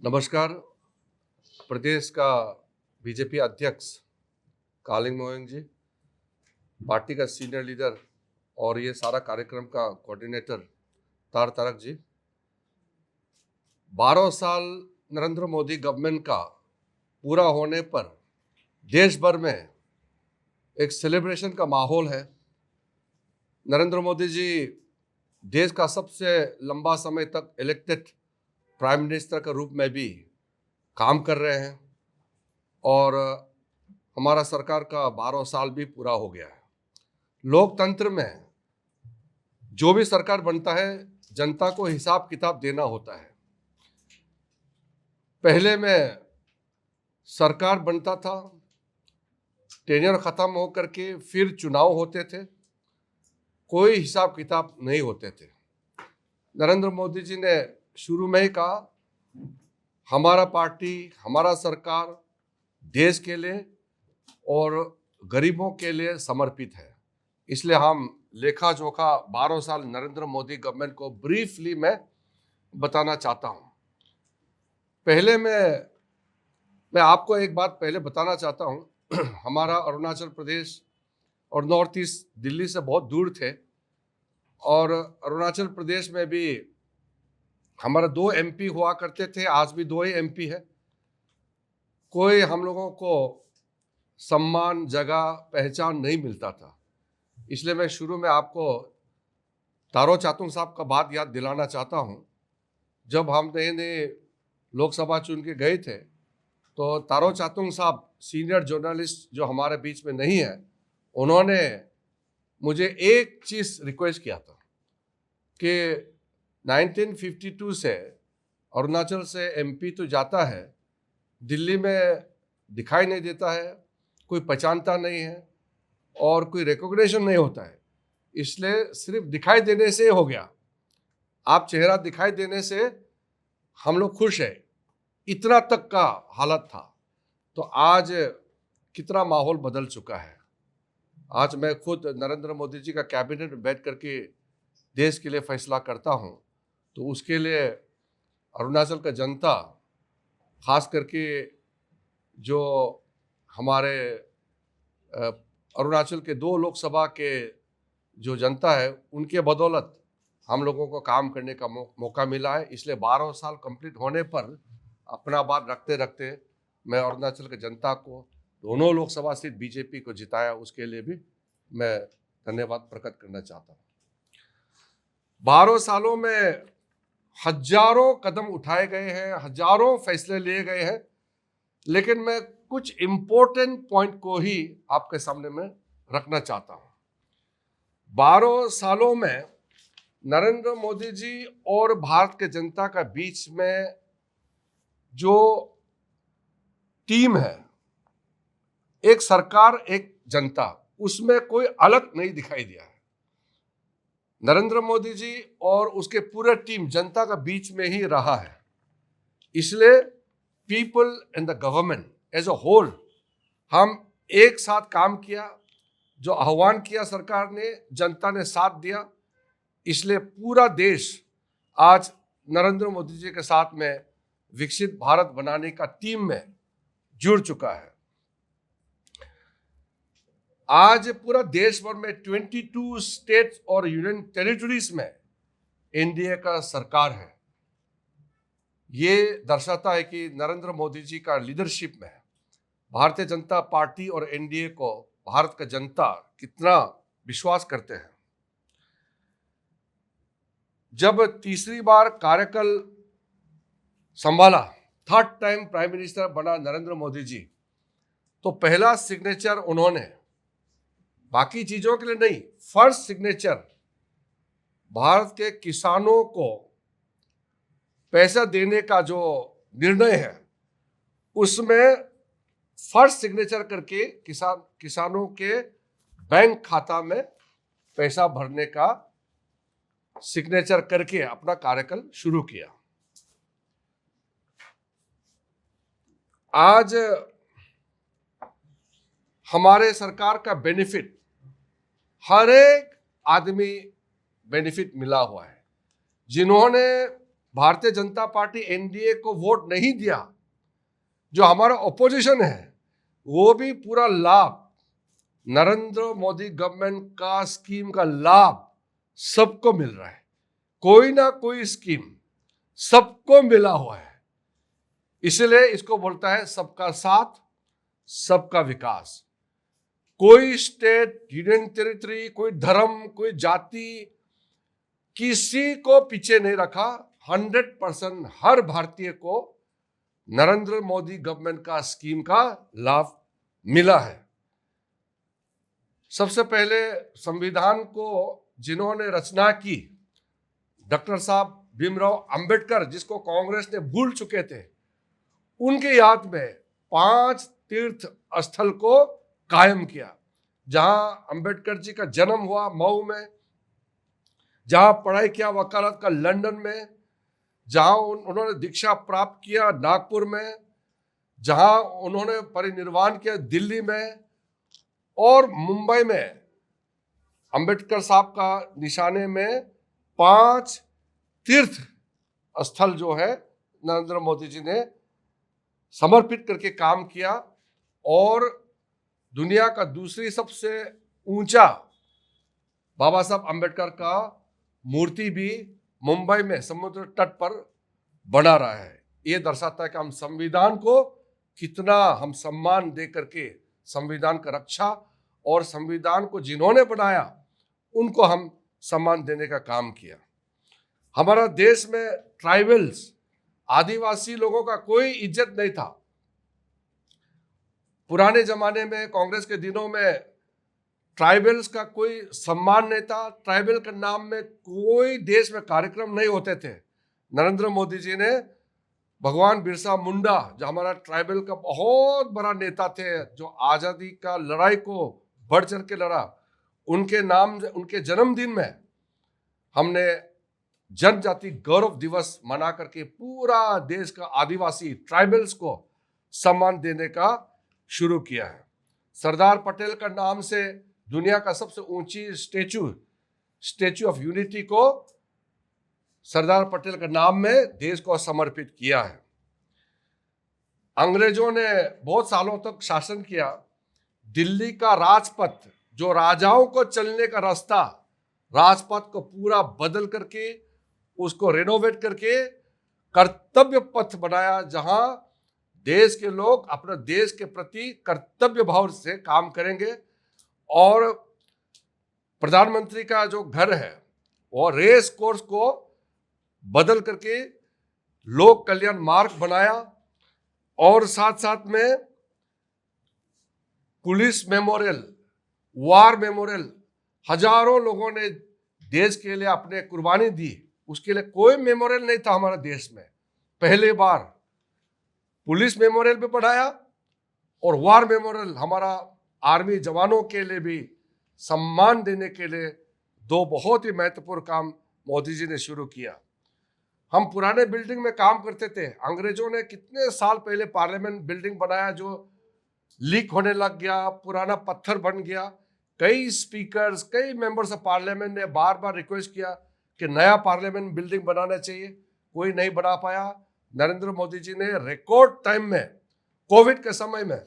नमस्कार। प्रदेश का बीजेपी अध्यक्ष कालिंग मोहन जी, पार्टी का सीनियर लीडर और ये सारा कार्यक्रम का कोऑर्डिनेटर तारक जी, 12 साल नरेंद्र मोदी गवर्नमेंट का पूरा होने पर देश भर में एक सेलिब्रेशन का माहौल है। नरेंद्र मोदी जी देश का सबसे लंबा समय तक इलेक्टेड प्राइम मिनिस्टर के रूप में भी काम कर रहे हैं और हमारा सरकार का 12 साल भी पूरा हो गया है। लोकतंत्र में जो भी सरकार बनता है, जनता को हिसाब किताब देना होता है। पहले में सरकार बनता था, टेन्योर खत्म होकर के फिर चुनाव होते थे, कोई हिसाब किताब नहीं होते थे। नरेंद्र मोदी जी ने शुरू में ही कहा, हमारा पार्टी, हमारा सरकार देश के लिए और गरीबों के लिए समर्पित है। इसलिए हम लेखा जोखा 12 साल नरेंद्र मोदी गवर्नमेंट को ब्रीफली मैं बताना चाहता हूं। पहले मैं आपको एक बात पहले बताना चाहता हूं। हमारा अरुणाचल प्रदेश और नॉर्थ ईस्ट दिल्ली से बहुत दूर थे और अरुणाचल प्रदेश में भी हमारा 2 एमपी हुआ करते थे, आज भी 2 ही एमपी है। कोई हम लोगों को सम्मान, जगह, पहचान नहीं मिलता था। इसलिए मैं शुरू में आपको तारो चातुंग साहब का बात याद दिलाना चाहता हूं। जब हम नए लोकसभा चुन के गए थे तो तारो चातुंग साहब, सीनियर जर्नलिस्ट जो हमारे बीच में नहीं है, उन्होंने मुझे एक चीज रिक्वेस्ट किया था कि 1952 से अरुणाचल से एमपी तो जाता है, दिल्ली में दिखाई नहीं देता है, कोई पहचानता नहीं है और कोई रिकॉग्निशन नहीं होता है। इसलिए सिर्फ दिखाई देने से हो गया, आप चेहरा दिखाई देने से हम लोग खुश है, इतना तक का हालत था। तो आज कितना माहौल बदल चुका है। आज मैं खुद नरेंद्र मोदी जी का कैबिनेट में बैठ करके देश के लिए फैसला करता हूं, तो उसके लिए अरुणाचल का जनता, खास करके जो हमारे अरुणाचल के 2 लोकसभा के जो जनता है, उनके बदौलत हम लोगों को काम करने का मौका मिला है। इसलिए 12 साल कंप्लीट होने पर अपना बात रखते रखते मैं अरुणाचल के जनता को, दोनों लोकसभा सीट बीजेपी को जिताया, उसके लिए भी मैं धन्यवाद प्रकट करना चाहता हूँ। 12 सालों में हजारों कदम उठाए गए हैं, हजारों फैसले लिए गए हैं, लेकिन मैं कुछ इंपॉर्टेंट पॉइंट को ही आपके सामने में रखना चाहता हूं। 12 सालों में नरेंद्र मोदी जी और भारत के जनता का बीच में जो टीम है, एक सरकार एक जनता, उसमें कोई अलग नहीं दिखाई दिया है। नरेंद्र मोदी जी और उसके पूरे टीम जनता का बीच में ही रहा है। इसलिए people and the government as a whole, हम एक साथ काम किया, जो आह्वान किया सरकार ने, जनता ने साथ दिया। इसलिए पूरा देश आज नरेंद्र मोदी जी के साथ में विकसित भारत बनाने का टीम में जुड़ चुका है। आज पूरा देश भर में 22 स्टेट्स और यूनियन टेरिटरीज में एनडीए का सरकार है। ये दर्शाता है कि नरेंद्र मोदी जी का लीडरशिप में भारतीय जनता पार्टी और एनडीए को भारत का जनता कितना विश्वास करते हैं। जब तीसरी बार कार्यकाल संभाला, 3rd टाइम प्राइम मिनिस्टर बना नरेंद्र मोदी जी, तो पहला सिग्नेचर उन्होंने, बाकी चीजों के लिए नहीं, फर्स्ट सिग्नेचर भारत के किसानों को पैसा देने का जो निर्णय है, उसमें फर्स्ट सिग्नेचर करके किसानों के बैंक खाता में पैसा भरने का सिग्नेचर करके अपना कार्यकाल शुरू किया। आज हमारे सरकार का बेनिफिट हर एक आदमी बेनिफिट मिला हुआ है। जिन्होंने भारतीय जनता पार्टी एनडीए को वोट नहीं दिया, जो हमारा ऑपोजिशन है, वो भी पूरा लाभ, नरेंद्र मोदी गवर्नमेंट का स्कीम का लाभ सबको मिल रहा है। कोई ना कोई स्कीम सबको मिला हुआ है। इसलिए इसको बोलता है सबका साथ सबका विकास। कोई स्टेट, यूनियन टेरिटरी, कोई धर्म, कोई जाति, किसी को पीछे नहीं रखा। 100% हर भारतीय को नरेंद्र मोदी गवर्नमेंट का स्कीम का लाभ मिला है। सबसे पहले संविधान को जिन्होंने रचना की, डॉक्टर साहब भीमराव अंबेडकर, जिसको कांग्रेस ने भूल चुके थे, उनके याद में 5 तीर्थ स्थल को कायम किया। जहां अंबेडकर जी का जन्म हुआ मऊ में, जहां पढ़ाई किया वकालत का लंदन में, जहां उन्होंने दीक्षा प्राप्त किया नागपुर में, जहां उन्होंने परिनिर्वाण किया दिल्ली में, और मुंबई में अंबेडकर साहब का निशाने में 5 तीर्थ स्थल जो है नरेंद्र मोदी जी ने समर्पित करके काम किया। और दुनिया का दूसरी सबसे ऊंचा बाबा साहब अंबेडकर का मूर्ति भी मुंबई में समुद्र तट पर बना रहा है। ये दर्शाता है कि हम संविधान को कितना हम सम्मान दे करके संविधान का रक्षा, और संविधान को जिन्होंने बनाया उनको हम सम्मान देने का काम किया। हमारा देश में ट्राइबल्स, आदिवासी लोगों का कोई इज्जत नहीं था। पुराने जमाने में, कांग्रेस के दिनों में, ट्राइबल्स का कोई सम्मान नहीं था। ट्राइबल के नाम में कोई देश में कार्यक्रम नहीं होते थे। नरेंद्र मोदी जी ने भगवान बिरसा मुंडा, जो हमारा ट्राइबल का बहुत बड़ा नेता थे, जो आज़ादी का लड़ाई को बढ़ चढ़ के लड़ा, उनके नाम, उनके जन्मदिन में हमने जनजाति गौरव दिवस मना करके पूरा देश का आदिवासी ट्राइबल्स को सम्मान देने का शुरू किया है। सरदार पटेल का नाम से दुनिया का सबसे ऊंची स्टैचू ऑफ यूनिटी को सरदार पटेल के नाम में देश को समर्पित किया है। अंग्रेजों ने बहुत सालों तक शासन किया। दिल्ली का राजपथ, जो राजाओं को चलने का रास्ता, राजपथ को पूरा बदल करके उसको रेनोवेट करके कर्तव्य पथ बनाया, जहां देश के लोग अपने देश के प्रति कर्तव्य भाव से काम करेंगे। और प्रधानमंत्री का जो घर है वो रेस कोर्स को बदल करके लोक कल्याण मार्ग बनाया। और साथ साथ में पुलिस मेमोरियल, वार मेमोरियल, हजारों लोगों ने देश के लिए अपने कुर्बानी दी, उसके लिए कोई मेमोरियल नहीं था हमारे देश में। पहले बार पुलिस मेमोरियल भी बढ़ाया और वार मेमोरियल, हमारा आर्मी जवानों के लिए भी सम्मान देने के लिए 2 बहुत ही महत्वपूर्ण काम मोदी जी ने शुरू किया। हम पुराने बिल्डिंग में काम करते थे। अंग्रेजों ने कितने साल पहले पार्लियामेंट बिल्डिंग बनाया जो लीक होने लग गया, पुराना पत्थर बन गया। कई स्पीकर्स, कई मेंबर्स ऑफ पार्लियामेंट ने बार बार रिक्वेस्ट किया कि नया पार्लियामेंट बिल्डिंग बनाना चाहिए, कोई नहीं बना पाया। नरेंद्र मोदी जी ने रिकॉर्ड टाइम में, कोविड के समय में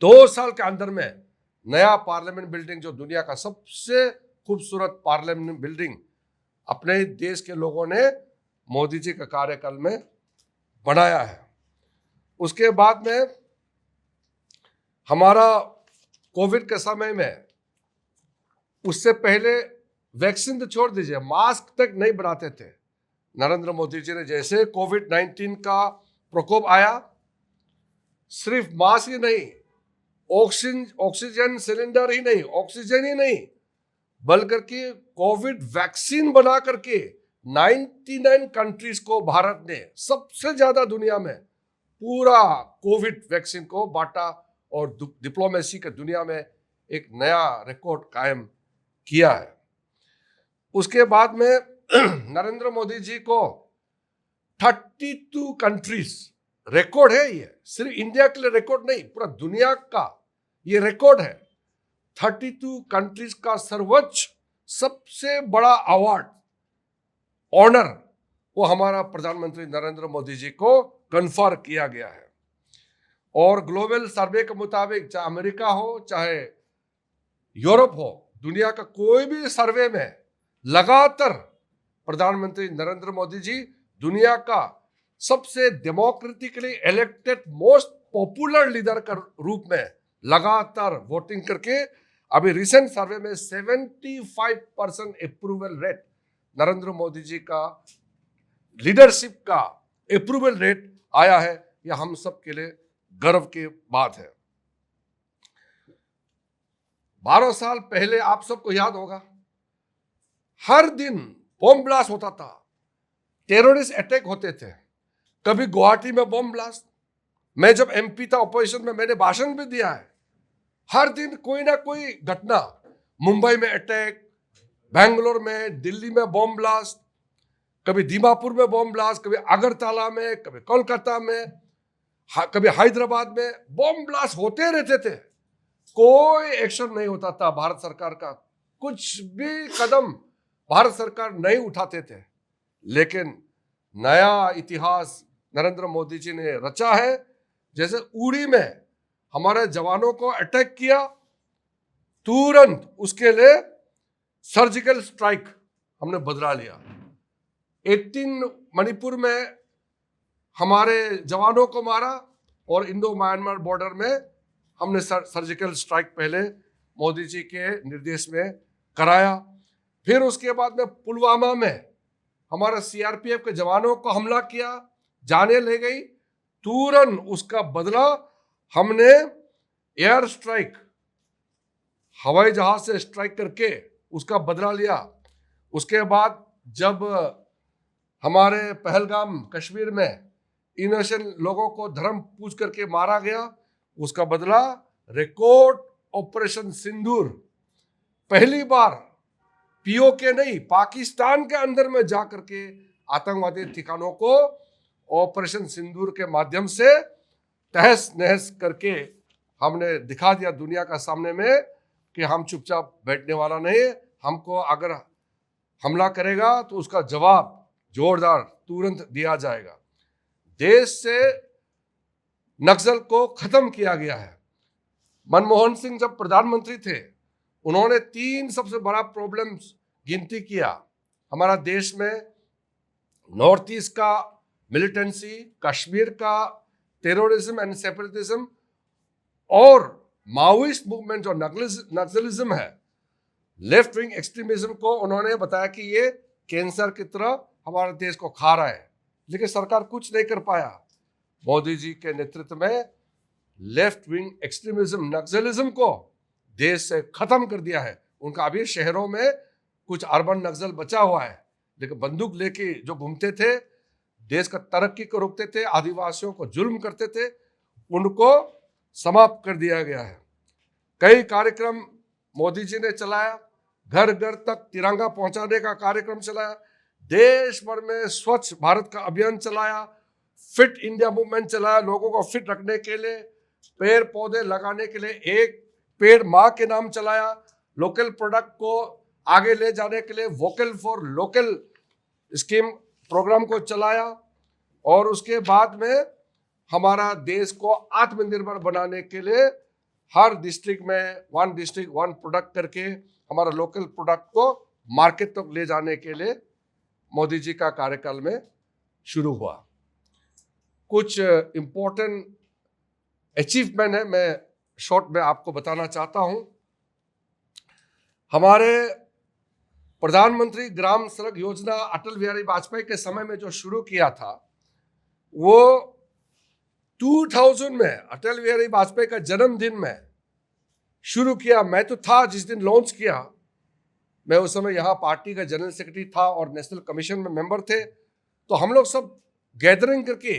2 साल के अंदर में नया पार्लियामेंट बिल्डिंग, जो दुनिया का सबसे खूबसूरत पार्लियामेंट बिल्डिंग, अपने देश के लोगों ने मोदी जी के कार्यकाल में बनाया है। उसके बाद में हमारा कोविड के समय में, उससे पहले वैक्सीन तो छोड़ दीजिए, मास्क तक नहीं बनाते थे। नरेंद्र मोदी जी ने जैसे कोविड-19 का प्रकोप आया, सिर्फ मास्क ही नहीं, ऑक्सीजन सिलेंडर ही नहीं, ऑक्सीजन ही नहीं, बल्कि कोविड वैक्सीन बना करके 99 कंट्रीज को भारत ने सबसे ज्यादा दुनिया में पूरा कोविड वैक्सीन को बांटा और डिप्लोमेसी के दुनिया में एक नया रिकॉर्ड कायम किया है। उसके बाद में नरेंद्र मोदी जी को 32 कंट्रीज, रिकॉर्ड है ये, सिर्फ इंडिया के लिए रिकॉर्ड नहीं, पूरा दुनिया का ये रिकॉर्ड है। 32 कंट्रीज का सर्वोच्च सबसे बड़ा अवार्ड, ऑनर वो हमारा प्रधानमंत्री नरेंद्र मोदी जी को कन्फर्म किया गया है। और ग्लोबल सर्वे के मुताबिक चाहे अमेरिका हो चाहे यूरोप हो, दुनिया का कोई भी सर्वे में लगातार प्रधानमंत्री नरेंद्र मोदी जी दुनिया का सबसे democratically elected most popular leader का रूप में लगातार वोटिंग करके अभी रिसेंट सर्वे में 75% अप्रूवल रेट, नरेंद्र मोदी जी का लीडरशिप का अप्रूवल रेट आया है। यह हम सब के लिए गर्व की बात है। 12 साल पहले आप सबको याद होगा, हर दिन बॉम्ब ब्लास्ट होता था, टेररिस्ट अटैक होते थे। कभी गुवाहाटी में बॉम्ब ब्लास्ट, मैं जब एमपी था ऑपोजिशन में, मैंने भाषण भी दिया है। हर दिन कोई ना कोई घटना, मुंबई में अटैक, बेंगलोर में, दिल्ली में बॉम्ब ब्लास्ट, कभी दीमापुर में बॉम्ब ब्लास्ट, कभी अगरतला में, कभी कोलकाता में, कभी हैदराबाद में बॉम्ब ब्लास्ट होते रहते थे। कोई एक्शन नहीं होता था भारत सरकार का, कुछ भी कदम भारत सरकार नहीं उठाते थे। लेकिन नया इतिहास नरेंद्र मोदी जी ने रचा है। जैसे उड़ी में हमारे जवानों को अटैक किया, तुरंत उसके लिए सर्जिकल स्ट्राइक हमने बदला लिया। 18 मणिपुर में हमारे जवानों को मारा और इंडो म्यांमार बॉर्डर में हमने सर्जिकल स्ट्राइक पहले मोदी जी के निर्देश में कराया। फिर उसके बाद में पुलवामा में हमारा सीआरपीएफ के जवानों को हमला किया, जाने ले गई, तुरंत उसका बदला हमने एयर स्ट्राइक, हवाई जहाज से स्ट्राइक करके उसका बदला लिया। उसके बाद जब हमारे पहलगाम कश्मीर में इनोसेंट लोगों को धर्म पूछ करके मारा गया, उसका बदला रिकॉर्ड ऑपरेशन सिंदूर, पहली बार पीओके नहीं, पाकिस्तान के अंदर में जा करके आतंकवादी ठिकानों को ऑपरेशन सिंदूर के माध्यम से तहस नहस करके हमने दिखा दिया दुनिया का सामने में कि हम चुपचाप बैठने वाला नहीं है। हमको अगर हमला करेगा तो उसका जवाब जोरदार तुरंत दिया जाएगा। देश से नक्सल को खत्म किया गया है। मनमोहन सिंह जब प्रधानमंत्री थे, उन्होंने 3 सबसे बड़ा प्रॉब्लम्स गिनती किया हमारा देश में। नॉर्थ ईस्ट का मिलिटेंसी, कश्मीर का टेररिज्म एंड सेपरेटिज्म और माओइस्ट मूवमेंट जो नक्सलिज्म है, लेफ्ट विंग एक्सट्रीमिज्म को उन्होंने बताया कि ये कैंसर की तरह हमारे देश को खा रहा है। लेकिन सरकार कुछ नहीं कर पाया। मोदी जी के नेतृत्व में लेफ्ट विंग एक्सट्रीमिज्म, नक्सलिज्म को देश से खत्म कर दिया है। उनका अभी शहरों में कुछ अर्बन नक्सल बचा हुआ है, लेकिन बंदूक लेके जो घूमते थे, देश का तरक्की को रोकते थे, आदिवासियों को जुल्म करते थे, उनको समाप्त कर दिया गया है। कई कार्यक्रम मोदी जी ने चलाया, घर घर तक तिरंगा पहुंचाने का कार्यक्रम चलाया, देश भर में स्वच्छ भारत का अभियान चलाया, फिट इंडिया मूवमेंट चलाया, लोगों को फिट रखने के लिए पेड़ पौधे लगाने के लिए एक पेड़ माँ के नाम चलाया, लोकल प्रोडक्ट को आगे ले जाने के लिए vocal for local scheme program को चलाया। और उसके बाद में हमारा देश को आत्मनिर्भर बनाने के लिए हर डिस्ट्रिक्ट में 1 डिस्ट्रिक्ट 1 प्रोडक्ट करके हमारा लोकल प्रोडक्ट को मार्केट तक ले जाने के लिए मोदी जी का कार्यकाल में शुरू हुआ। कुछ इम्पोर्टेंट अचीवमेंट है, मैं शॉर्ट में आपको बताना चाहता हूं। हमारे प्रधानमंत्री ग्राम सड़क योजना अटल बिहारी वाजपेयी के समय में जो शुरू किया था, वो 2000 में अटल बिहारी वाजपेयी का जन्मदिन में शुरू किया। मैं तो था जिस दिन लॉन्च किया, मैं उस समय यहाँ पार्टी का जनरल सेक्रेटरी था और नेशनल कमीशन में मेंबर थे। तो हम लोग सब गैदरिंग करके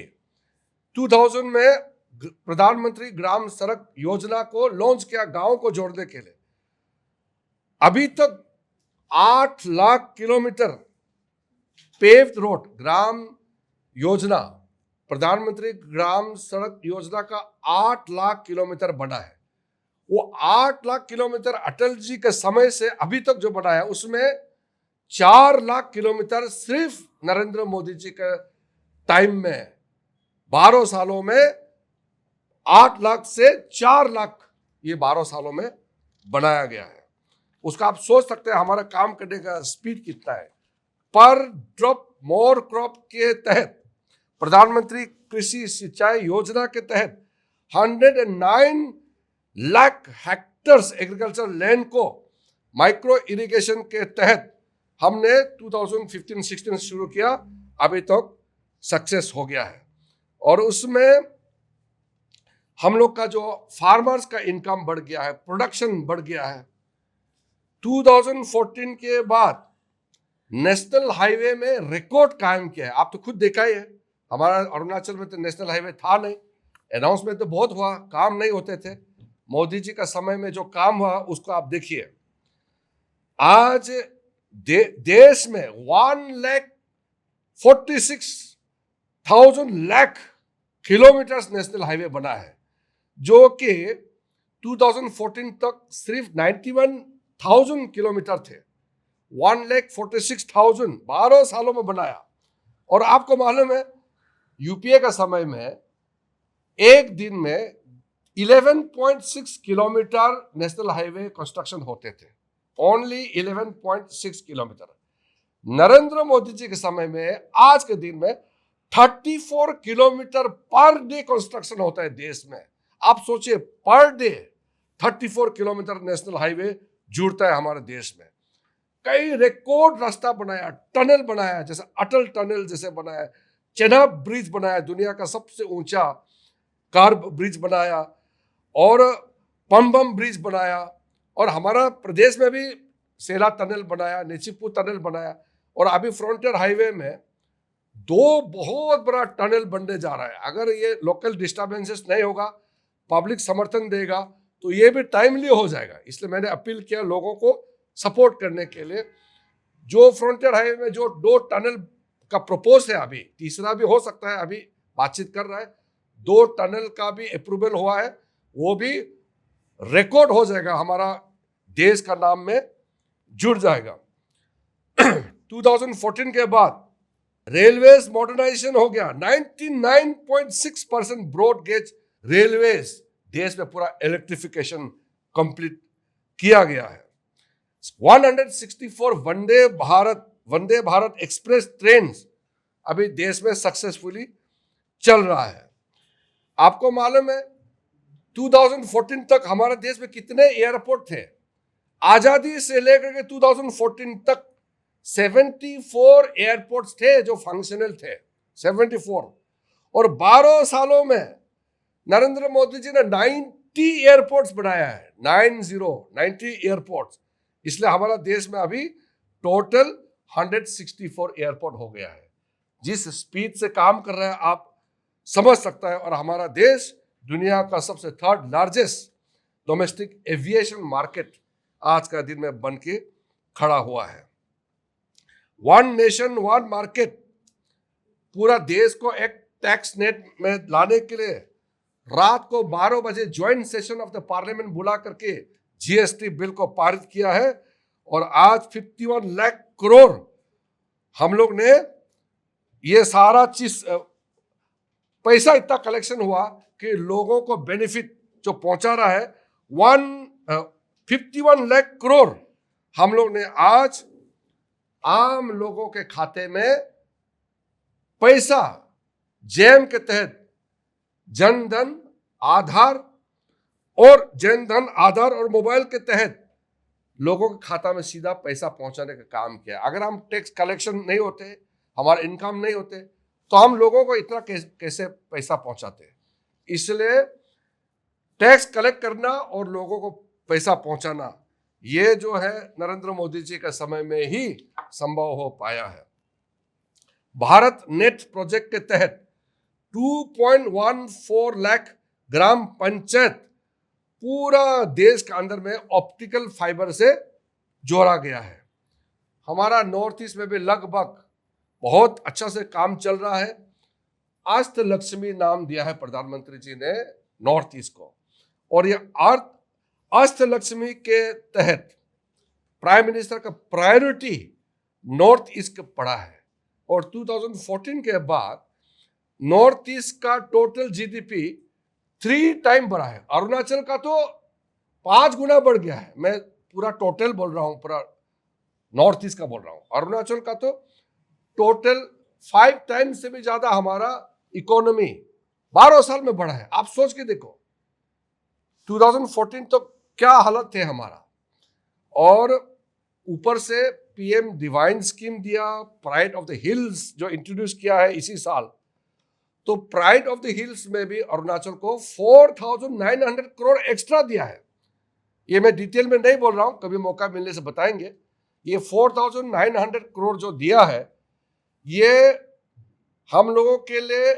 2000 में प्रधानमंत्री ग्राम सड़क योजना को लॉन्च किया, गांव को जोड़ने के लिए। अभी तक 8 lakh kilometre paved road Gram Yojana, प्रधानमंत्री ग्राम सड़क योजना का 8 लाख किलोमीटर बना है। वो 8 लाख किलोमीटर अटल जी के समय से अभी तक जो बना है, उसमें 4 लाख किलोमीटर सिर्फ नरेंद्र मोदी जी के टाइम में, 12 सालों में 8 लाख से 4 लाख ये 12 सालों में बनाया गया है। उसका आप सोच सकते हैं हमारा काम करने का स्पीड कितना है। पर ड्रॉप मोर क्रॉप के तहत, प्रधानमंत्री कृषि सिंचाई योजना के तहत 109 लाख हेक्टर्स एग्रीकल्चर लैंड को माइक्रो इरिगेशन के तहत हमने 2015-16 शुरू किया, अभी तक सक्सेस हो गया है। और उसमें हम लोग का जो फार्मर्स का इनकम बढ़ गया है, प्रोडक्शन बढ़ गया है। 2014 के बाद नेशनल हाईवे में रिकॉर्ड कायम किया है। आप तो खुद देखा ही है, हमारा अरुणाचल में तो नेशनल हाईवे था नहीं, अनाउंसमेंट तो बहुत हुआ, काम नहीं होते थे। मोदी जी का समय में जो काम हुआ उसको आप देखिए। आज देश में 1,46,000 किलोमीटर नेशनल हाईवे बना है, जो कि 2014 तक सिर्फ 91,000 किलोमीटर थे। 1,46,000 12 सालों में बनाया। और आपको मालूम है यूपीए का समय में एक दिन में 11.6 किलोमीटर नेशनल हाईवे कंस्ट्रक्शन होते थे, ओनली 11.6 किलोमीटर। नरेंद्र मोदी जी के समय में आज के दिन में 34 किलोमीटर पर डे कंस्ट्रक्शन होता है देश में। आप सोचिए, per day 34 kilometre national highway जुड़ता है हमारे देश में। कई रिकॉर्ड रास्ता बनाया, टनल बनाया, जैसे अटल टनल जैसे बनाया, चेनाब ब्रिज बनाया, दुनिया का सबसे ऊंचा कार ब्रिज बनाया, और पम्बम ब्रिज बनाया, और हमारा प्रदेश में भी सेला टनल बनाया, नेचिपू टनल बनाया। और अभी फ्रंटियर हाईवे में 2 बहुत बड़ा टनल बनने जा रहा है। अगर ये लोकल डिस्टर्बेंसेस नहीं होगा, पब्लिक समर्थन देगा, तो ये भी टाइमली हो जाएगा। इसलिए मैंने अपील किया लोगों को सपोर्ट करने के लिए। जो फ्रंटियर हाईवे में जो 2 टनल का प्रपोज है, अभी तीसरा भी हो सकता है, अभी बातचीत कर रहा है, 2 टनल का भी अप्रूवल हुआ है, वो भी रिकॉर्ड हो जाएगा, हमारा देश का नाम में जुड़ जाएगा। 2014 के बाद रेलवेज मॉडर्नाइजेशन हो गया। 99.6% ब्रॉड गेज रेलवेज देश में पूरा इलेक्ट्रिफिकेशन कंप्लीट किया गया है। 164 वंदे भारत एक्सप्रेस ट्रेन अभी देश में सक्सेसफुली चल रहा है। आपको मालूम है 2014 तक हमारे देश में कितने एयरपोर्ट थे? आजादी से लेकर के 2014 तक 74 एयरपोर्ट्स थे जो फंक्शनल थे, 74। और 12 सालों में नरेंद्र मोदी जी ने 90 एयरपोर्ट्स बनाया है, 90 एयरपोर्ट्स। इसलिए हमारा देश में अभी टोटल 164 एयरपोर्ट हो गया है। जिस स्पीड से काम कर रहा है आप समझ सकता है। और हमारा देश दुनिया का सबसे 3rd largest domestic aviation market आज का दिन में बन के खड़ा हुआ है। 1 नेशन 1 मार्केट पूरा देश को एक टैक्स नेट में लाने के लिए रात को 12 बजे joint session of the parliament बुला करके जीएसटी बिल को पारित किया है। और आज 51 लाख करोड़ हम लोग ने ये सारा चीज पैसा इतना कलेक्शन हुआ कि लोगों को बेनिफिट जो पहुंचा रहा है 51 लाख करोड़ हम लोग ने आज आम लोगों के खाते में पैसा जेम के तहत जनधन आधार और मोबाइल के तहत लोगों के खाता में सीधा पैसा पहुंचाने का काम किया। अगर हम टैक्स कलेक्शन नहीं होते, हमारा इनकम नहीं होते, तो हम लोगों को इतना कैसे पैसा पहुंचाते। इसलिए टैक्स कलेक्ट करना और लोगों को पैसा पहुंचाना, ये जो है नरेंद्र मोदी जी के समय में ही संभव हो पाया है। भारत नेट प्रोजेक्ट के तहत 2.14 लाख ग्राम पंचायत पूरा देश के अंदर में ऑप्टिकल फाइबर से जोड़ा गया है। हमारा नॉर्थ ईस्ट में भी लगभग बहुत अच्छा से काम चल रहा है। अष्ट लक्ष्मी नाम दिया है प्रधानमंत्री जी ने नॉर्थ ईस्ट को। और ये अष्ट लक्ष्मी के तहत प्राइम मिनिस्टर का प्रायोरिटी नॉर्थ ईस्ट पड़ा है। और 2014 के बाद नॉर्थ ईस्ट का टोटल जीडीपी 3 टाइम बढ़ा है। अरुणाचल का तो 5 गुना बढ़ गया है। मैं पूरा टोटल बोल रहा हूं, पूरा नॉर्थ ईस्ट का बोल रहा हूं। अरुणाचल का तो टोटल 5 टाइम से भी ज्यादा हमारा इकोनॉमी 12 साल में बढ़ा है। आप सोच के देखो 2014 तो क्या हालत थे हमारा, और ऊपर से पीएम डिवाइन स्कीम दिया, प्राइड ऑफ द हिल्स जो इंट्रोड्यूस किया है इसी साल। तो प्राइड ऑफ द हिल्स में भी अरुणाचल को 4,900 करोड़ एक्स्ट्रा दिया है। ये मैं डिटेल में नहीं बोल रहा हूं, कभी मौका मिलने से बताएंगे। ये 4,900 करोड़ जो दिया है, ये हम लोगों के लिए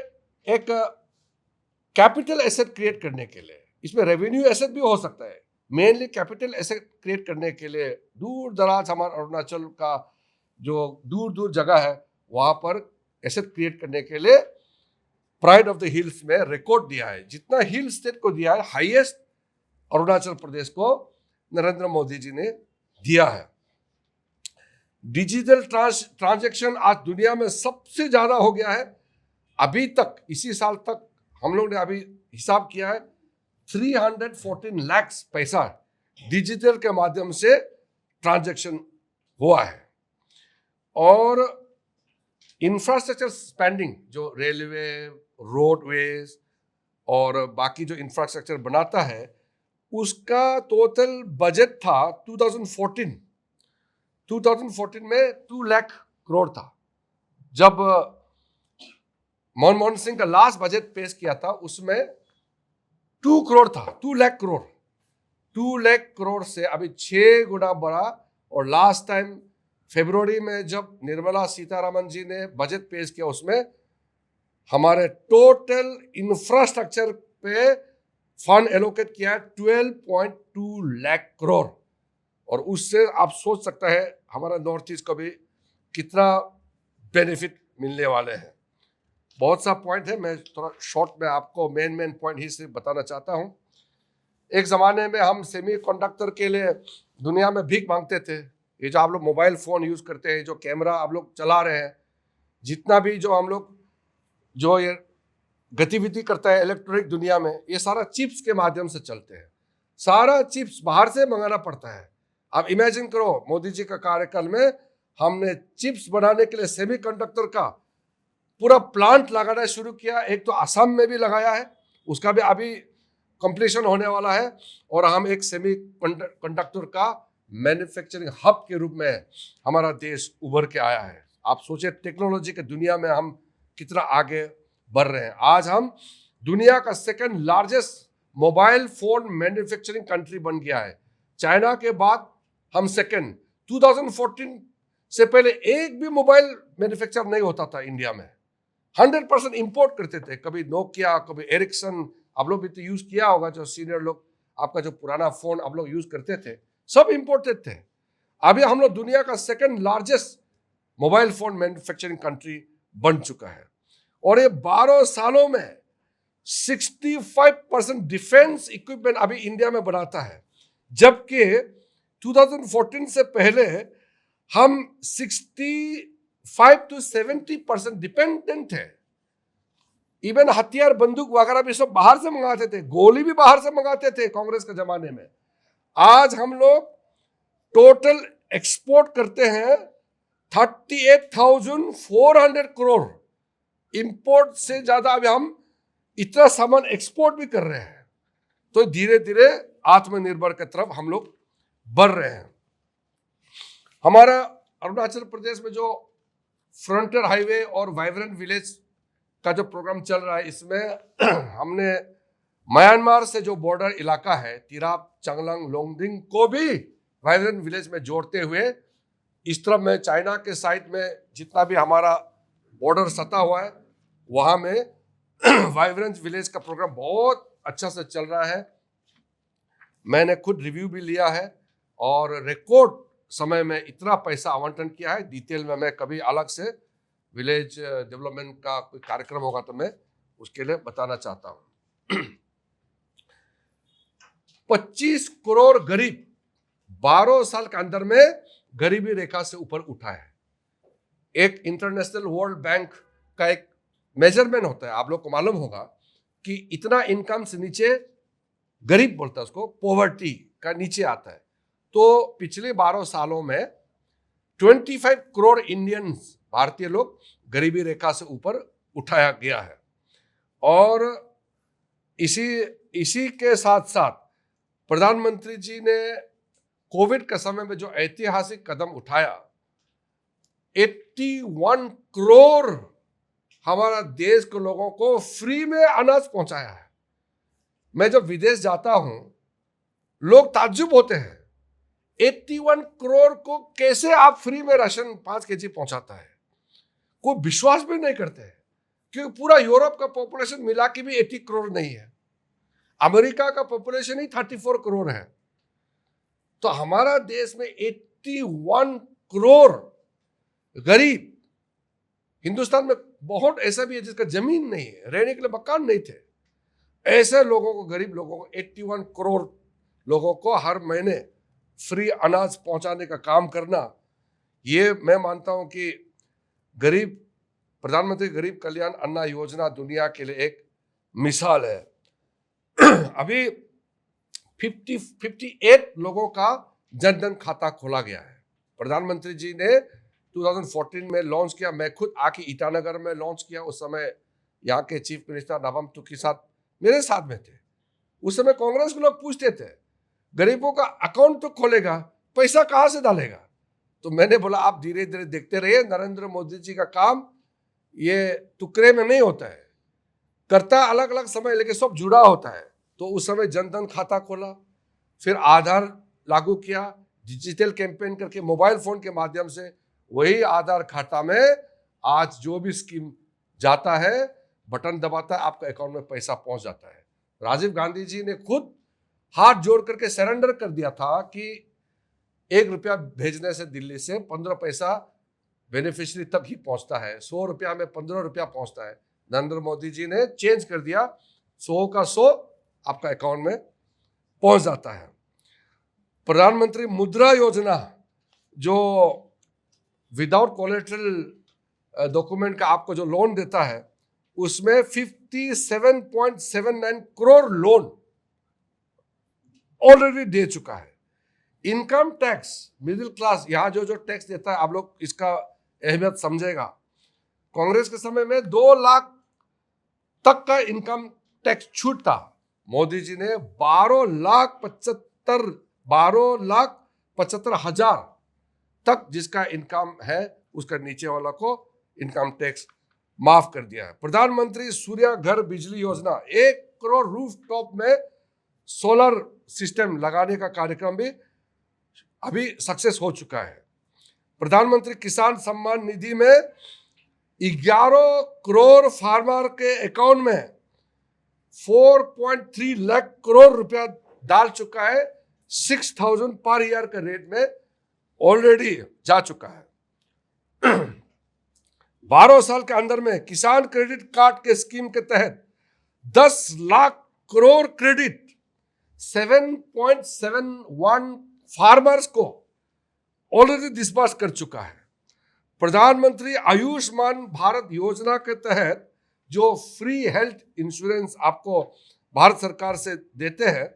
एक कैपिटल एसेट क्रिएट करने के लिए, इसमें रेवेन्यू एसेट भी हो सकता है, मेनली कैपिटल एसेट क्रिएट करने के लिए दूर दराज हमारा अरुणाचल का जो दूर दूर जगह है वहां पर एसेट क्रिएट करने के लिए प्राइड ऑफ द हिल्स में रिकॉर्ड दिया है। जितना हिल स्टेट को दिया है, हाईएस्ट अरुणाचल प्रदेश को नरेंद्र मोदी जी ने दिया है। डिजिटल ट्रांजैक्शन आज दुनिया में सबसे ज्यादा हो गया है। अभी तक इसी साल तक हम लोग ने अभी हिसाब किया है 314 लाख पैसा डिजिटल के माध्यम से ट्रांजैक्शन हुआ है। और इंफ्रास्ट्रक्चर स्पेंडिंग जो रेलवे, रोडवेज और बाकी जो इंफ्रास्ट्रक्चर बनाता है, उसका टोटल बजट था 2014 में 2 लाख करोड़ था। जब मनमोहन सिंह का लास्ट बजट पेश किया था उसमें 2 करोड़ था, 2 लाख करोड़। 2 लाख करोड़ से अभी 6 गुना बढ़ा। और लास्ट टाइम फरवरी में जब निर्मला सीतारामन जी ने बजट पेश किया, उसमें हमारे टोटल इंफ्रास्ट्रक्चर पे फंड एलोकेट किया है 12.2 लाख करोड़। और उससे आप सोच सकते हैं हमारा नॉर्थ ईस्ट को भी कितना बेनिफिट मिलने वाले हैं। बहुत सा पॉइंट है, मैं थोड़ा शॉर्ट में आपको मेन पॉइंट ही से बताना चाहता हूं। एक ज़माने में हम सेमीकंडक्टर के लिए दुनिया में भीख मांगते थे। ये जो आप लोग मोबाइल फ़ोन यूज़ करते हैं, जो कैमरा आप लोग चला रहे हैं, जितना भी जो हम लोग जो ये गतिविधि करता है इलेक्ट्रॉनिक दुनिया में, ये सारा चिप्स के माध्यम से चलते हैं। सारा चिप्स बाहर से मंगाना पड़ता है। आप इमेजिन करो, मोदी जी का कार्यकाल में हमने चिप्स बनाने के लिए सेमीकंडक्टर का पूरा प्लांट लगाना शुरू किया। एक तो असम में भी लगाया है, उसका भी अभी कंप्लीशन होने वाला है। और हम एक सेमी कंडक्टर का मैन्युफैक्चरिंग हब के रूप में हमारा देश उभर के आया है। आप सोचिए टेक्नोलॉजी के दुनिया में हम कितना आगे बढ़ रहे हैं। आज हम दुनिया का second largest mobile phone manufacturing country बन गया है। चाइना के बाद हम सेकंड। 2014 से पहले एक भी मोबाइल मैन्युफैक्चर नहीं होता था इंडिया में। 100% इंपोर्ट करते थे। कभी नोकिया, कभी एरिक्सन, आप लोग भी तो यूज किया होगा, जो सीनियर लोग, आपका जो पुराना फोन आप लोग यूज करते थे, सब इंपोर्टेड थे। अभी हम लोग दुनिया का second largest mobile phone manufacturing country बन चुका है। और ये 12 सालों में 65% डिफेंस इक्विपमेंट अभी इंडिया में बनाता है, जबकि 2014 से पहले हम 65 to 70% डिपेंडेंट है। इवन हथियार, बंदूक वगैरह भी सब बाहर से मंगाते थे, गोली भी बाहर से मंगाते थे कांग्रेस के जमाने में। आज हम लोग टोटल एक्सपोर्ट करते हैं 38,400 करोड़। इंपोर्ट से ज्यादा अभी हम इतना सामान एक्सपोर्ट भी कर रहे हैं। तो धीरे धीरे आत्मनिर्भर की तरफ हम लोग बढ़ रहे हैं। हमारा अरुणाचल प्रदेश में जो फ्रंटियर हाईवे और वाइब्रेंट विलेज का जो प्रोग्राम चल रहा है, इसमें हमने म्यांमार से जो बॉर्डर इलाका है तिराप, चांगलांग, लोंगडिंग को भी वाइब्रेंट विलेज में जोड़ते हुए, इस तरफ में चाइना के साइड में जितना भी हमारा बॉर्डर सता हुआ है वहां में वाइब्रेंट विलेज का प्रोग्राम बहुत अच्छा से चल रहा है। मैंने खुद रिव्यू भी लिया है और रिकॉर्ड समय में इतना पैसा आवंटन किया है। डिटेल में मैं कभी अलग से विलेज डेवलपमेंट का कोई कार्यक्रम होगा तो मैं उसके लिए बताना चाहता हूं। 25 करोड़ गरीब 12 साल के अंदर में गरीबी रेखा से ऊपर उठा है। एक इंटरनेशनल वर्ल्ड बैंक का एक मेजरमेंट होता है, आप लोग को मालूम होगा कि इतना इनकम से नीचे गरीब बोलता है उसको, पॉवर्टी का नीचे आता है। तो पिछले 12 सालों में 25 करोड़ इंडियंस, भारतीय लोग, गरीबी रेखा से ऊपर उठाया गया है। और इसी के साथ साथ प्रधानमंत्री जी ने कोविड के समय में जो ऐतिहासिक कदम उठाया, 81 करोड़ हमारा देश के लोगों को फ्री में अनाज पहुंचाया है। मैं जब विदेश जाता हूं, लोग ताज्जुब होते हैं, 81 करोड़ को कैसे आप फ्री में राशन 5 केजी पहुंचाता है। कोई विश्वास भी नहीं करते हैं, क्योंकि पूरा यूरोप का पॉपुलेशन मिला के भी 80 करोड़ नहीं है। अमेरिका का पॉपुलेशन ही 34 करोड़ है। तो हमारा देश में 81 करोड़ गरीब, हिंदुस्तान में बहुत ऐसा भी है जिसका जमीन नहीं है, रहने के लिए मकान नहीं थे, ऐसे लोगों को, गरीब लोगों को, 81 करोड़ लोगों को हर महीने फ्री अनाज पहुंचाने का काम करना, ये मैं मानता हूं कि प्रधानमंत्री गरीब कल्याण अन्न योजना दुनिया के लिए एक मिसाल है। अभी 58 लोगों का जनधन खाता खोला गया है। प्रधानमंत्री जी ने 2014 में लॉन्च किया। मैं खुद आके ईटानगर में लॉन्च किया। उस समय यहाँ के चीफ मिनिस्टर नवम तुकी साथ मेरे साथ में थे। उस समय कांग्रेस के लोग पूछते थे, गरीबों का अकाउंट तो खोलेगा, पैसा कहाँ से डालेगा? तो मैंने बोला, आप धीरे धीरे देखते रहिए, नरेंद्र मोदी जी का काम ये टुकड़े में नहीं होता है, करता अलग अलग समय, लेकिन सब जुड़ा होता है। तो उस समय जनधन खाता खोला, फिर आधार लागू किया, डिजिटल कैंपेन करके मोबाइल फोन के माध्यम से वही आधार खाता में आज जो भी स्कीम जाता है, बटन दबाता है, आपका अकाउंट में पैसा पहुंच जाता है। राजीव गांधी जी ने खुद हाथ जोड़ करके सरेंडर कर दिया था कि 1 रुपया भेजने से दिल्ली से 15 पैसा बेनिफिशियरी तक ही पहुंचता है, 100 रुपया में 15 रुपया पहुंचता है। नरेंद्र मोदी जी ने चेंज कर दिया, 100 का 100 आपका अकाउंट में पहुंच जाता है। प्रधानमंत्री मुद्रा योजना, जो विदाउट कोलेटरल डॉक्यूमेंट का आपको जो लोन देता है, उसमें 57.79 करोड़ लोन ऑलरेडी दे चुका है। इनकम टैक्स, मिडिल क्लास यहां जो टैक्स देता है, आप लोग इसका अहमियत समझेगा। कांग्रेस के समय में 2 लाख तक का इनकम टैक्स छूट था। मोदी जी ने 12,75,000 तक जिसका इनकम है, उसका नीचे वाला को इनकम टैक्स माफ कर दिया है। प्रधानमंत्री सूर्य घर बिजली योजना, 1 करोड़ रूफटॉप में सोलर सिस्टम लगाने का कार्यक्रम भी अभी सक्सेस हो चुका है। प्रधानमंत्री किसान सम्मान निधि में 11 करोड़ फार्मर के अकाउंट में 4.3 लाख करोड़ रुपया डाल चुका है। 6,000 पर ईयर के रेट में ऑलरेडी जा चुका है। 12 साल के अंदर में किसान क्रेडिट कार्ड के स्कीम के तहत 10 लाख करोड़ क्रेडिट 7.71 फार्मर्स को ऑलरेडी डिस्बर्स कर चुका है। प्रधानमंत्री आयुष्मान भारत योजना के तहत जो फ्री हेल्थ इंश्योरेंस आपको भारत सरकार से देते हैं,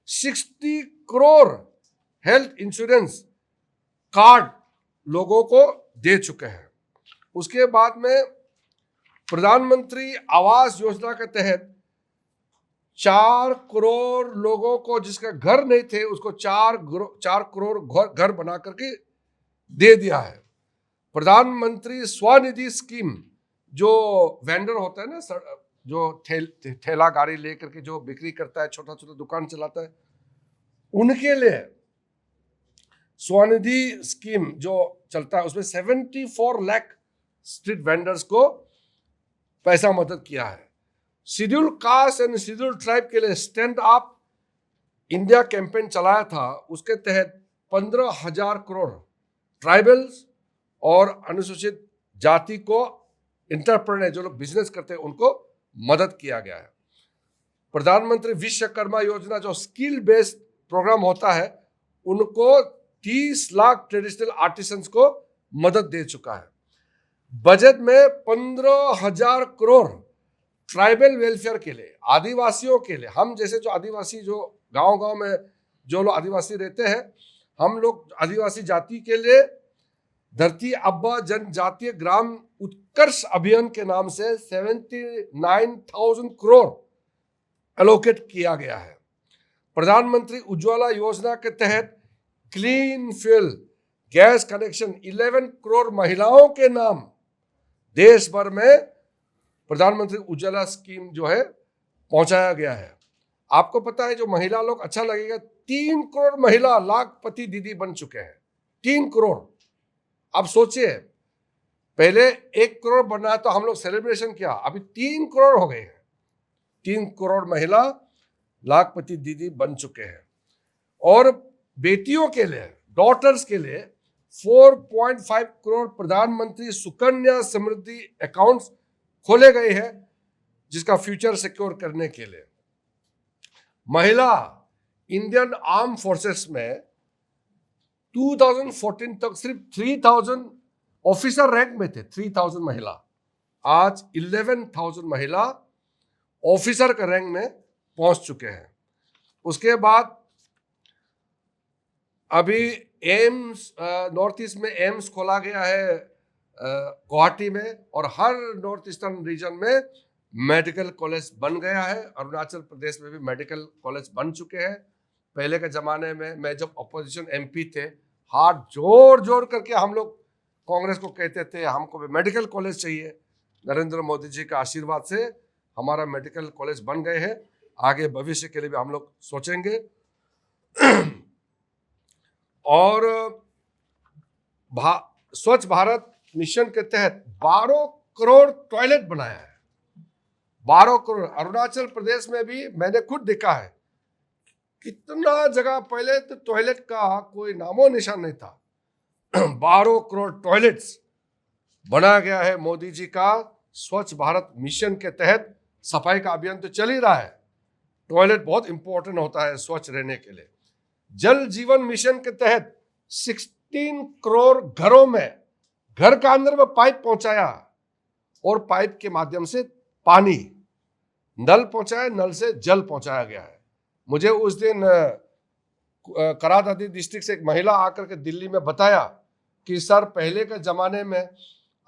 60 करोड़ हेल्थ इंश्योरेंस कार्ड लोगों को दे चुके हैं। उसके बाद में प्रधानमंत्री आवास योजना के तहत 4 करोड़ लोगों को जिसका घर नहीं थे, उसको 4 करोड़ घर बना करके दे दिया है। प्रधानमंत्री स्वनिधि स्कीम, जो वेंडर होता है ना, जो ठेला गाड़ी लेकर के जो बिक्री करता है, छोटा छोटा दुकान चलाता है, उनके लिए स्वनिधि स्कीम जो चलता है, उसमें 74 लाख स्ट्रीट वेंडर्स को पैसा मदद किया है। Schedule caste and schedule tribe के लिए स्टैंड अप इंडिया कैंपेन चलाया था। उसके तहत 15,000 करोड़ ट्राइबल्स और अनुसूचित जाति को, एंटरप्रेन्योर जो लोग बिजनेस करते हैं, उनको मदद किया गया है। प्रधानमंत्री विश्वकर्मा योजना जो स्किल बेस्ड प्रोग्राम होता है, उनको 30 लाख ट्रेडिशनल आर्टिसंस को मदद दे चुका है। बजट में 15,000 करोड़ ट्राइबल वेलफेयर के लिए, आदिवासियों के लिए। हम जैसे जो आदिवासी, जो गांव-गांव में जो लोग आदिवासी रहते हैं, हम लोग आदिवासी जाति के लिए धरती आबा जनजातीय ग्राम उत्कर्ष अभियान के नाम से 79,000 करोड़ एलोकेट किया गया है। प्रधानमंत्री उज्ज्वला योजना के तहत clean fuel gas connection 11 crore महिलाओं के नाम देश भर में प्रधानमंत्री उज्ज्वला स्कीम जो है पहुंचाया गया है। आपको पता है, जो महिला लोग, अच्छा लगेगा, 3 करोड़ महिला लाखपति दीदी बन चुके हैं। 3 करोड़। अब सोचिए, पहले 1 करोड़ बनना है तो हम लोग सेलिब्रेशन किया, अभी 3 करोड़ हो गए हैं। 3 करोड़ महिला लाखपति दीदी बन चुके हैं। और बेटियों के लिए, डॉटर्स के लिए 4.5 करोड़ प्रधानमंत्री सुकन्या समृद्धि अकाउंट्स खोले गए हैं, जिसका फ्यूचर सिक्योर करने के लिए। महिला इंडियन आर्म फोर्सेस में 2014 तक सिर्फ 3,000 ऑफिसर रैंक में थे, 3,000 महिला। आज 11,000 महिला ऑफिसर के रैंक में पहुंच चुके हैं। उसके बाद अभी एम्स, नॉर्थ ईस्ट में एम्स खोला गया है गुवाहाटी में, और हर नॉर्थ ईस्टर्न रीजन में मेडिकल कॉलेज बन गया है। अरुणाचल प्रदेश में भी मेडिकल कॉलेज बन चुके हैं। पहले के ज़माने में मैं जब अपोजिशन एमपी थे, हाथ जोड़ जोड़ करके हम लोग कांग्रेस को कहते थे हमको भी मेडिकल कॉलेज चाहिए। नरेंद्र मोदी जी का आशीर्वाद से हमारा मेडिकल कॉलेज बन गए हैं। आगे भविष्य के लिए भी हम लोग सोचेंगे। और स्वच्छ भारत मिशन के तहत 12 करोड़ टॉयलेट बनाया है। 12 करोड़। अरुणाचल प्रदेश में भी मैंने खुद देखा है, कितना जगह पहले तो टॉयलेट का कोई नामो निशान नहीं था। 12 करोड़ टॉयलेट्स बना गया है मोदी जी का स्वच्छ भारत मिशन के तहत। सफाई का अभियान तो चल ही रहा है, टॉयलेट बहुत इंपॉर्टेंट होता है स्वच्छ रहने के लिए। जल जीवन मिशन के तहत 16 करोड़ घरों में, घर का अंदर में पाइप पहुंचाया, और पाइप के माध्यम से पानी, नल पहुंचाया, नल से जल पहुंचाया गया है। मुझे उस दिन करादादी डिस्ट्रिक्ट से एक महिला आकर के दिल्ली में बताया कि सर, पहले के जमाने में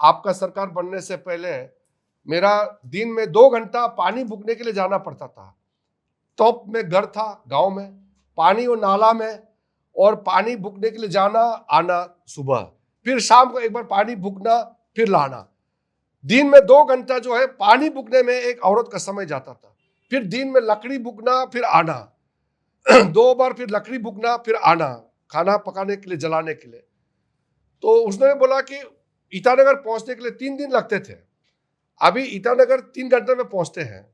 आपका सरकार बनने से पहले मेरा दिन में 2 घंटा पानी भूखने के लिए जाना पड़ता था। टॉप में घर था गांव में, पानी और नाला में, और पानी भूखने के लिए जाना आना सुबह, फिर शाम को एक बार पानी भूखना, फिर लाना। दिन में 2 घंटा जो है पानी भूखने में एक औरत का समय जाता था। फिर दिन में लकड़ी भूखना, फिर आना 2 बार, फिर लकड़ी भूखना, फिर आना खाना पकाने के लिए, जलाने के लिए। तो उसने बोला कि ईटानगर पहुंचने के लिए 3 दिन लगते थे, अभी ईटानगर 3 घंटे में पहुंचते हैं,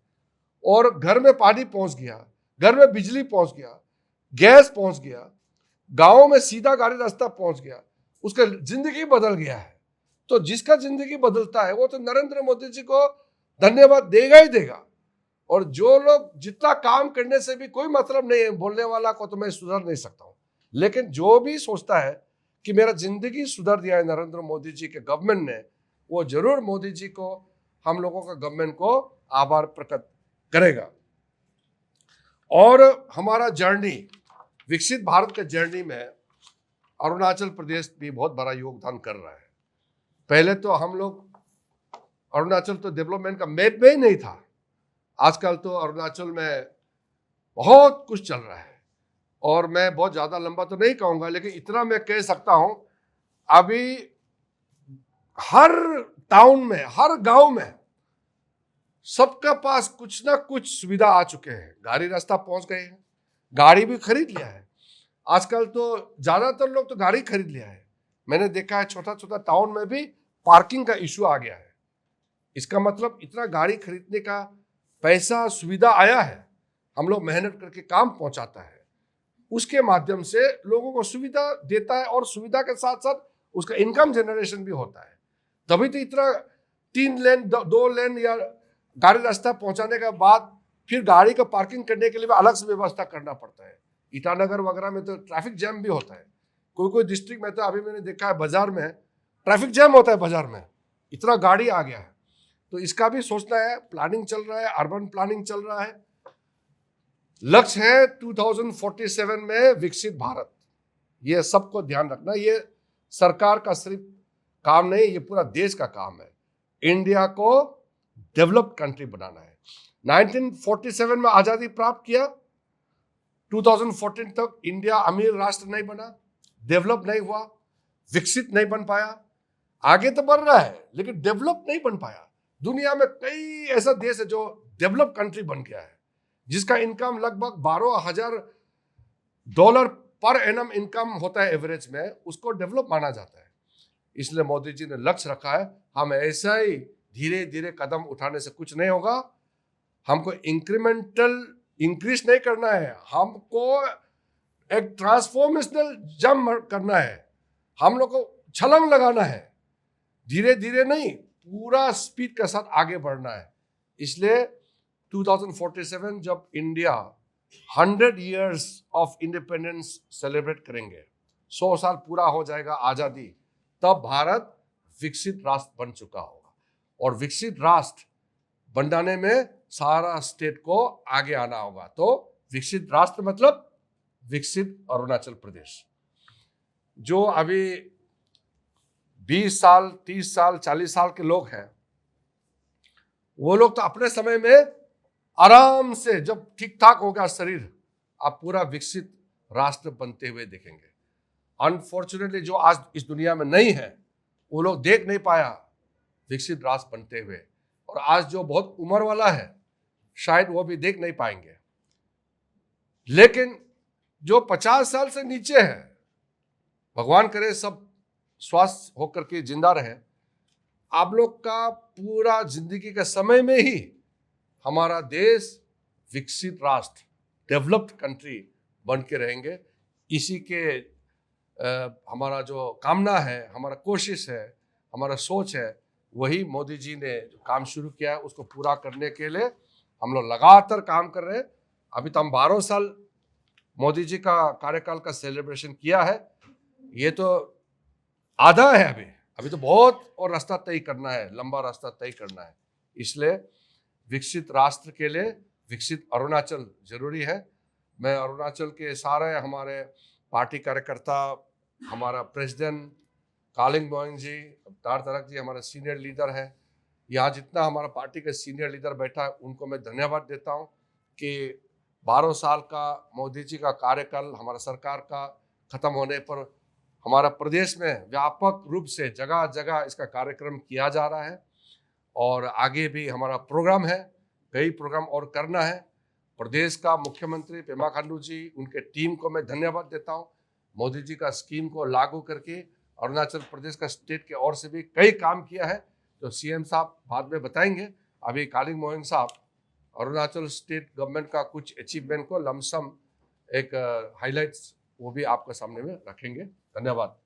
और घर में पानी पहुंच गया, घर में बिजली पहुंच गया, गैस पहुंच गया, गांव में सीधा गाड़ी रास्ता पहुंच गया, उसका जिंदगी बदल गया है। तो जिसका जिंदगी बदलता है वो तो नरेंद्र मोदी जी को धन्यवाद देगा ही देगा। और जो लोग, जितना काम करने से भी कोई मतलब नहीं है, बोलने वाला को तो मैं सुधर नहीं सकता हूं, लेकिन जो भी सोचता है कि मेरा जिंदगी सुधर दिया है नरेंद्र मोदी जी के गवर्नमेंट ने, वो जरूर मोदी जी को, हम लोगों का गवर्नमेंट को आभार प्रकट करेगा। और हमारा जर्नी, विकसित भारत के जर्नी में अरुणाचल प्रदेश भी बहुत बड़ा योगदान कर रहा है। पहले तो हम लोग, अरुणाचल तो डेवलपमेंट का मैप में ही नहीं था। आजकल तो अरुणाचल में बहुत कुछ चल रहा है। और मैं बहुत ज़्यादा लंबा तो नहीं कहूँगा, लेकिन इतना मैं कह सकता हूँ, अभी हर टाउन में, हर गांव में सबके पास कुछ ना कुछ सुविधा आ चुके हैं। गाड़ी रास्ता पहुंच गए हैं, गाड़ी भी खरीद लिया है। आजकल तो ज़्यादातर लोग तो गाड़ी खरीद लिया है। मैंने देखा है छोटा छोटा टाउन में भी पार्किंग का इशू आ गया है। इसका मतलब इतना गाड़ी खरीदने का पैसा, सुविधा आया है। हम लोग मेहनत करके काम पहुंचाता है, उसके माध्यम से लोगों को सुविधा देता है, और सुविधा के साथ साथ उसका इनकम जनरेशन भी होता है। तभी तो इतना 3 लेन 2 लेन या गाड़ी रास्ता पहुंचाने के बाद फिर गाड़ी का पार्किंग करने के लिए भी अलग से व्यवस्था करना पड़ता है। ईटानगर वगैरह में तो ट्रैफिक जैम भी होता है। कोई कोई डिस्ट्रिक्ट में तो अभी मैंने देखा है, बाजार में ट्रैफिक जैम होता है बाजार में, इतना गाड़ी आ गया है, तो इसका भी सोचना है, प्लानिंग चल रहा है, अर्बन प्लानिंग चल रहा है। लक्ष्य है 2047 में विकसित भारत। ये सबको ध्यान रखना, ये सरकार का सिर्फ काम नहीं, ये पूरा देश का काम है। इंडिया को डेवलप्ड कंट्री बनाना है। 1947 में आजादी प्राप्त किया, 2014 तक इंडिया अमीर राष्ट्र नहीं बना, डेवलप नहीं हुआ, विकसित नहीं बन पाया। आगे तो बढ़ रहा है लेकिन डेवलप नहीं बन पाया। दुनिया में कई ऐसा देश है जो डेवलप कंट्री बन गया है, जिसका इनकम लगभग $12,000 पर एनम इनकम होता है एवरेज में, उसको डेवलप माना जाता है। इसलिए मोदी जी ने लक्ष्य रखा है, हम ऐसा ही धीरे धीरे कदम उठाने से कुछ नहीं होगा। हमको इंक्रीमेंटल इंक्रीज नहीं करना है, हमको एक ट्रांसफॉर्मेशनल जंप करना है। हम लोग को छलांग लगाना है, धीरे धीरे नहीं, पूरा स्पीड के साथ आगे बढ़ना है। इसलिए 2047 जब India 100 years of independence celebrate करेंगे, 100 साल पूरा हो जाएगा आजादी, तब भारत विकसित राष्ट्र बन चुका होगा। और विकसित राष्ट्र बनाने में सारा स्टेट को आगे आना होगा। तो विकसित राष्ट्र मतलब विकसित अरुणाचल प्रदेश। जो अभी 20 साल 30 साल 40 साल के लोग हैं, वो लोग तो अपने समय में आराम से, जब ठीक ठाक होगा शरीर, आप पूरा विकसित राष्ट्र बनते हुए देखेंगे। अनफॉर्चुनेटली जो आज इस दुनिया में नहीं है, वो लोग देख नहीं पाया विकसित राष्ट्र बनते हुए। और आज जो बहुत उम्र वाला है, शायद वो भी देख नहीं पाएंगे। लेकिन जो 50 साल से नीचे है, भगवान करे सब स्वस्थ होकर के जिंदा रहे, आप लोग का पूरा जिंदगी के समय में ही हमारा देश विकसित राष्ट्र, डेवलप्ड कंट्री बन के रहेंगे। इसी के हमारा जो कामना है, हमारा कोशिश है, हमारा सोच है, वही मोदी जी ने जो काम शुरू किया है उसको पूरा करने के लिए हम लोग लगातार काम कर रहे हैं। अभी तो हम 12 साल मोदी जी का कार्यकाल का सेलिब्रेशन किया है। ये तो आधा है, अभी तो बहुत और रास्ता तय करना है, लंबा रास्ता तय करना है। इसलिए विकसित राष्ट्र के लिए विकसित अरुणाचल जरूरी है। मैं अरुणाचल के सारे हमारे पार्टी कार्यकर्ता, हमारा प्रेसिडेंट कालिंग मोयोंग जी, अवतार तरक जी हमारे सीनियर लीडर है, यहाँ जितना हमारा पार्टी के सीनियर लीडर बैठा है, उनको मैं धन्यवाद देता हूँ कि 12 साल का मोदी जी का कार्यकाल हमारा सरकार का खत्म होने पर हमारा प्रदेश में व्यापक रूप से जगह जगह इसका कार्यक्रम किया जा रहा है। और आगे भी हमारा प्रोग्राम है, कई प्रोग्राम और करना है। प्रदेश का मुख्यमंत्री पेमा खांडू जी, उनके टीम को मैं धन्यवाद देता हूँ। मोदी जी का स्कीम को लागू करके अरुणाचल प्रदेश का स्टेट के और से भी कई काम किया है, जो सीएम साहब बाद में बताएंगे। अभी कालिंग मोयोंग साहब अरुणाचल स्टेट गवर्नमेंट का कुछ अचीवमेंट को लमसम एक हाइलाइट्स वो भी आपके सामने में रखेंगे। धन्यवाद।